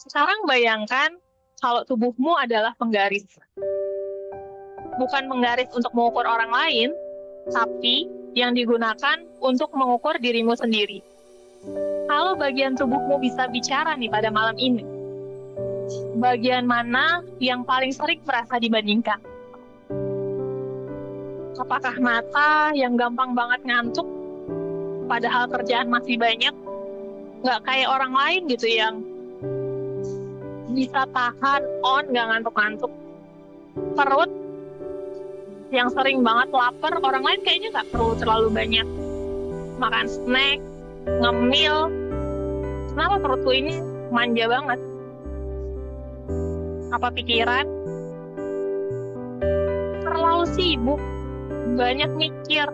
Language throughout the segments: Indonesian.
Sekarang bayangkan kalau tubuhmu adalah penggaris. Bukan penggaris untuk mengukur orang lain, tapi yang digunakan untuk mengukur dirimu sendiri. Kalau bagian tubuhmu bisa bicara nih pada malam ini, bagian mana yang paling sering merasa dibandingkan? Apakah mata yang gampang banget ngantuk, padahal kerjaan masih banyak? Nggak kayak orang lain gitu yang bisa tahan on, nggak ngantuk-ngantuk. Perut yang sering banget lapar, orang lain kayaknya nggak perlu terlalu banyak makan snack, ngemil. Kenapa perutku ini manja banget? Apa pikiran? Terlalu sibuk, banyak mikir,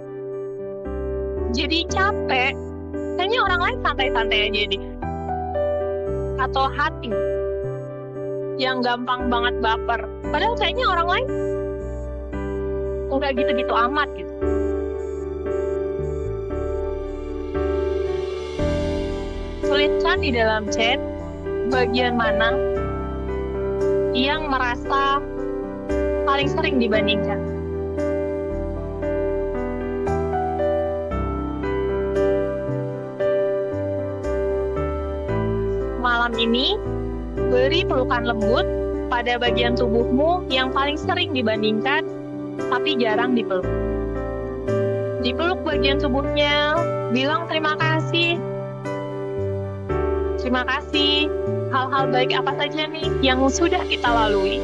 jadi capek. Kayaknya orang lain santai-santai aja deh. Atau hati yang gampang banget baper. Padahal kayaknya orang lain nggak gitu-gitu amat gitu. Tuliskan di dalam chat bagian mana yang merasa paling sering dibandingkan. Malam ini, beri pelukan lembut pada bagian tubuhmu yang paling sering dibandingkan, tapi jarang dipeluk. Dipeluk bagian tubuhnya, bilang terima kasih. Terima kasih, hal-hal baik apa saja nih yang sudah kita lalui.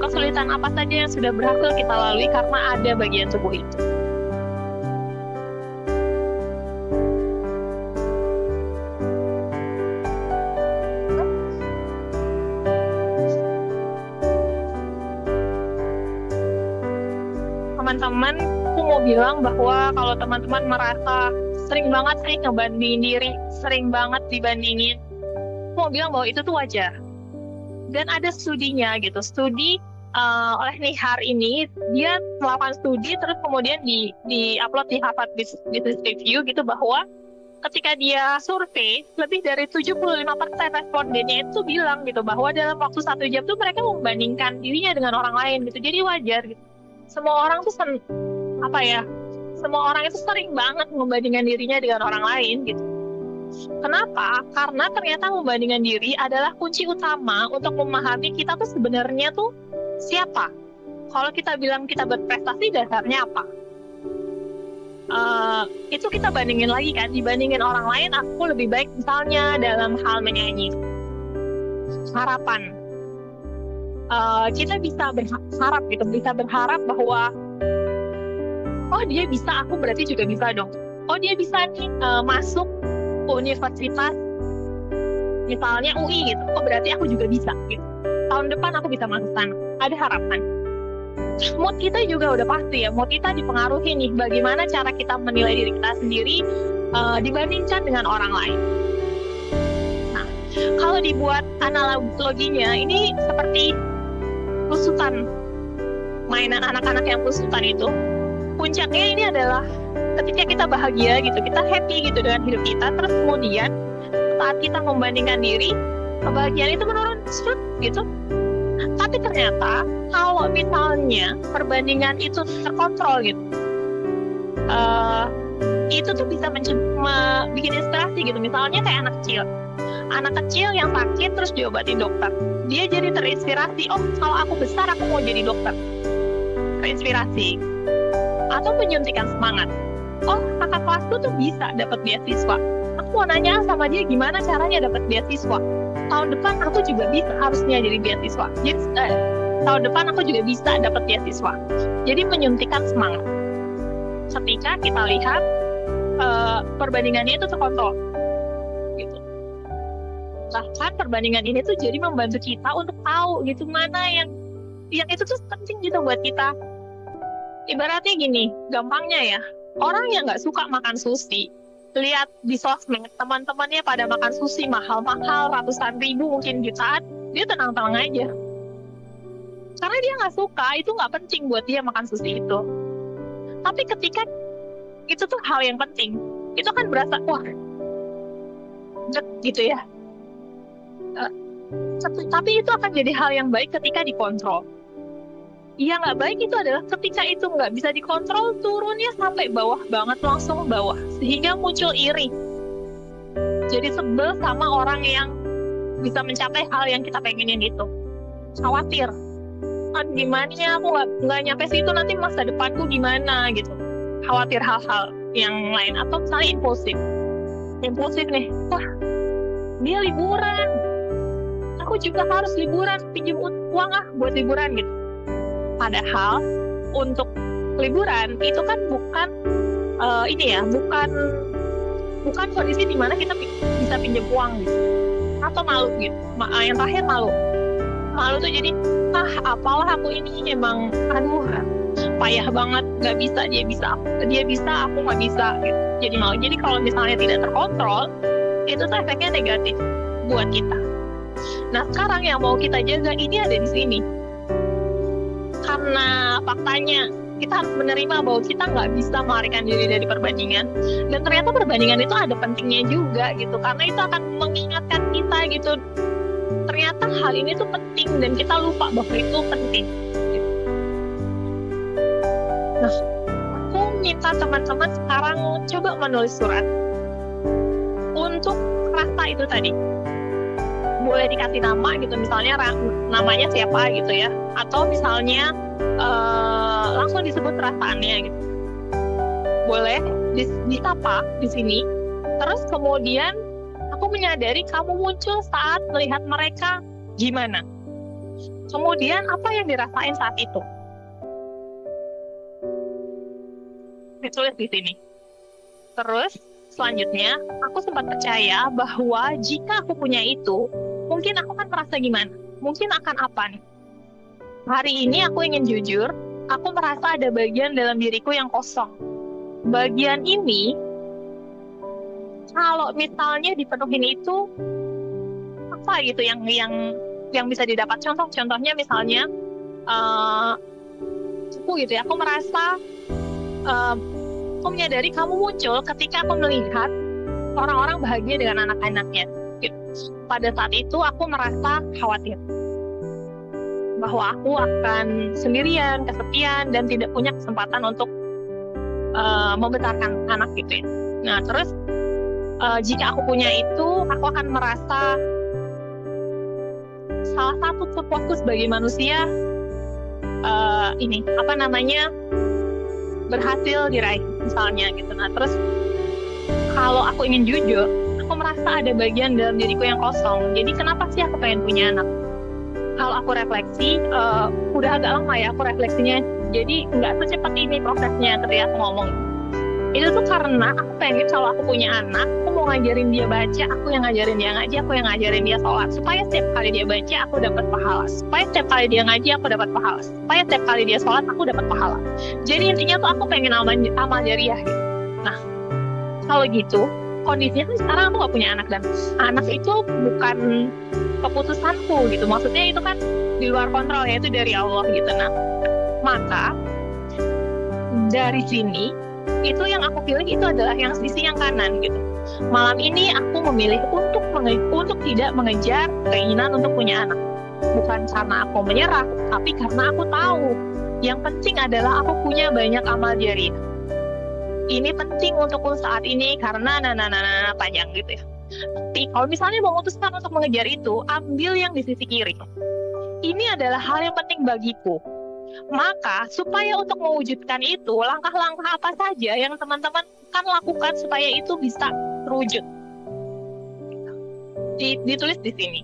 Kesulitan apa saja yang sudah berhasil kita lalui karena ada bagian tubuh itu. Teman-teman, aku mau bilang bahwa kalau teman-teman merasa sering banget sih ngebandingin diri, sering banget dibandingin, aku mau bilang bahwa itu tuh wajar. Dan ada studinya gitu, studi oleh Nihar ini, dia melakukan studi terus kemudian di-upload di Harvard Business Review gitu, bahwa ketika dia survei, lebih dari 75% respondennya itu bilang gitu bahwa dalam waktu 1 jam tuh mereka membandingkan dirinya dengan orang lain gitu. Jadi wajar gitu. Semua orang tuh semua orang itu sering banget membandingkan dirinya dengan orang lain gitu. Kenapa? Karena ternyata membandingkan diri adalah kunci utama untuk memahami kita tuh sebenarnya tuh siapa. Kalau kita bilang kita berprestasi, dasarnya apa? Itu kita bandingin lagi kan, dibandingin orang lain, aku lebih baik misalnya dalam hal menyanyi. Harapan. Kita bisa berharap gitu, bisa berharap bahwa oh dia bisa, aku berarti juga bisa dong. Oh dia bisa nih masuk ke universitas misalnya UI gitu, oh berarti aku juga bisa gitu. Tahun depan aku bisa masuk sana, ada harapan. Mood kita juga udah pasti ya, mood kita dipengaruhi nih bagaimana cara kita menilai diri kita sendiri dibandingkan dengan orang lain. Nah, kalau dibuat analoginya, ini seperti pesutan, mainan anak-anak yang pesutan itu. Puncaknya ini adalah ketika kita bahagia gitu, kita happy gitu dengan hidup kita, terus kemudian saat kita membandingkan diri, kebahagiaan itu menurun gitu. Tapi ternyata kalau misalnya perbandingan itu terkontrol gitu, itu tuh bisa bikin inspirasi gitu. Misalnya kayak anak kecil yang sakit terus diobatin dokter, dia jadi terinspirasi, oh kalau aku besar aku mau jadi dokter, terinspirasi. Atau menyuntikkan semangat, oh kakak kelasku tuh bisa dapat beasiswa, aku mau nanya sama dia gimana caranya dapat beasiswa, tahun depan aku juga bisa harusnya jadi beasiswa, jadi tahun depan aku juga bisa dapat beasiswa. Jadi menyuntikkan semangat ketika kita lihat perbandingannya itu terkontrol gitu. Bahkan perbandingan ini tuh jadi membantu kita untuk tahu gitu mana yang itu tuh penting gitu buat kita. Ibaratnya gini, gampangnya ya, orang yang nggak suka makan sushi, lihat di sosmed teman-temannya pada makan sushi mahal-mahal, ratusan ribu mungkin jutaan, dia tenang-tenang aja. Karena dia nggak suka, itu nggak penting buat dia makan sushi itu. Tapi ketika itu tuh hal yang penting, itu kan berasa, wah, gitu ya. Tapi itu akan jadi hal yang baik ketika dikontrol. Yang nggak baik itu adalah ketika itu nggak bisa dikontrol, turunnya sampai bawah banget, langsung bawah. Sehingga muncul iri. Jadi sebel sama orang yang bisa mencapai hal yang kita pengenin itu. Khawatir. Gimana ya, aku nggak nyampe situ, nanti masa depanku gimana gitu. Khawatir hal-hal yang lain. Atau misalnya impulsif nih, wah dia liburan, aku juga harus liburan, pinjam uang buat liburan gitu. Padahal untuk liburan itu kan bukan bukan kondisi di mana kita bisa pinjam uang gitu. Atau malu gitu. Yang terakhir malu tuh jadi apalah aku ini emang payah banget, nggak bisa, dia bisa aku nggak bisa gitu. Jadi malu. Jadi kalau misalnya tidak terkontrol, itu tuh efeknya negatif buat kita. Nah sekarang yang mau kita jaga ini ada di sini, karena faktanya kita harus menerima bahwa kita nggak bisa melarikan diri dari perbandingan, dan ternyata perbandingan itu ada pentingnya juga gitu, karena itu akan mengingatkan kita gitu, ternyata hal ini tuh penting dan kita lupa bahwa itu penting gitu. Nah aku minta teman-teman sekarang coba menulis surat untuk rasa itu tadi. Boleh dikasih nama gitu, misalnya namanya siapa gitu ya, atau misalnya langsung disebut perasaannya gitu. Boleh disapa di sini. Terus kemudian aku menyadari kamu muncul saat melihat mereka gimana. Kemudian apa yang dirasain saat itu? Ditulis di sini. Terus selanjutnya aku sempat percaya bahwa jika aku punya itu, mungkin aku akan merasa gimana? Mungkin akan apa nih? Hari ini aku ingin jujur, aku merasa ada bagian dalam diriku yang kosong. Bagian ini, kalau misalnya dipenuhin itu, apa gitu yang bisa didapat? Contohnya misalnya, aku gitu ya, aku merasa, aku menyadari kamu muncul ketika aku melihat orang-orang bahagia dengan anak-anaknya. Gitu. Pada saat itu aku merasa khawatir bahwa aku akan sendirian, kesepian, dan tidak punya kesempatan untuk membesarkan anak gitu ya. Nah terus jika aku punya itu, aku akan merasa salah satu fokus sebagai manusia berhasil diraih misalnya gitu. Nah terus kalau aku ingin jujur, aku merasa ada bagian dalam diriku yang kosong. Jadi kenapa sih aku pengen punya anak? Kalau aku refleksi, udah agak lama ya aku refleksinya. Jadi nggak secepat ini prosesnya ketika aku ngomong. Itu tuh karena aku pengen kalau aku punya anak, aku mau ngajarin dia baca, aku yang ngajarin dia ngaji, aku yang ngajarin dia sholat. Supaya setiap kali dia baca, aku dapat pahala. Supaya setiap kali dia ngaji, aku dapat pahala. Supaya setiap kali dia sholat, aku dapat pahala. Jadi intinya tuh aku pengen amal jariah gitu. Nah, kalau gitu, kondisinya kan sekarang aku gak punya anak, dan anak itu bukan keputusanku gitu. Maksudnya itu kan di luar kontrol, yaitu dari Allah gitu. Nah, maka dari sini itu yang aku pilih itu adalah yang sisi yang kanan gitu. Malam ini aku memilih untuk tidak mengejar keinginan untuk punya anak. Bukan karena aku menyerah, tapi karena aku tahu yang penting adalah aku punya banyak amal jariah. Ini penting untukku saat ini karena panjang gitu ya. Tapi kalau misalnya memutuskan untuk mengejar itu, ambil yang di sisi kiri. Ini adalah hal yang penting bagiku. Maka supaya untuk mewujudkan itu, langkah-langkah apa saja yang teman-teman akan lakukan supaya itu bisa terwujud? Ditulis di sini.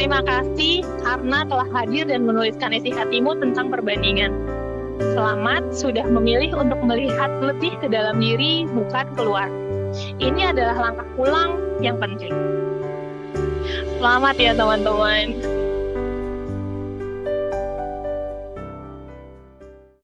Terima kasih karena telah hadir dan menuliskan isi hatimu tentang perbandingan. Selamat sudah memilih untuk melihat lebih ke dalam diri, bukan keluar. Ini adalah langkah pulang yang penting. Selamat ya teman-teman.